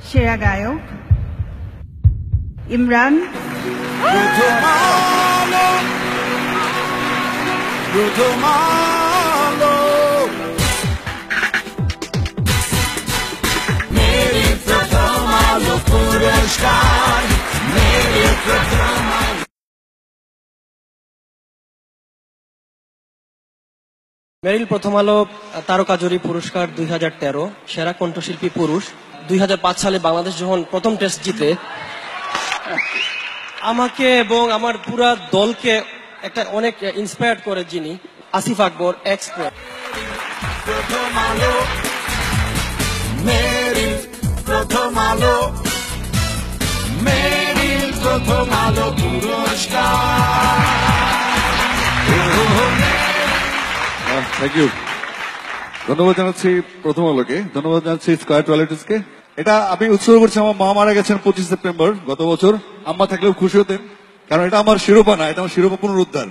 সেরা গায়ক ইমরান, মেরিল প্রথম আলো তারকা জুরি পুরস্কার 2013, সেরা কণ্ঠশিল্পী পুরুষ 2005 সালে বাংলাদেশ যখন প্রথম টেস্ট জিতে আমাকে এবং আমার পুরা দলকে একটা অনেক ইন্সপায়ার্ড করে যিনি আসিফ আকবর এক্সপ্রেস। মেরিল প্রথম আলো, মেরিল প্রথম আলো পুরস্কার। থ্যাংক ইউ, ধন্যবাদ জানাচ্ছি প্রথম আলোকে, ধন্যবাদ জানাচ্ছি স্কয়ার টয়লেটসকে। এটা আমি উৎসর্গ করছি, আমার মা মারা গেছেন 25 সেপ্টেম্বর গত বছর। আম্মা থাকলেও খুশি হতেন, কারণ এটা আমার শিরোপা না, এটা আমার শিরোপা পুনরুদ্ধার।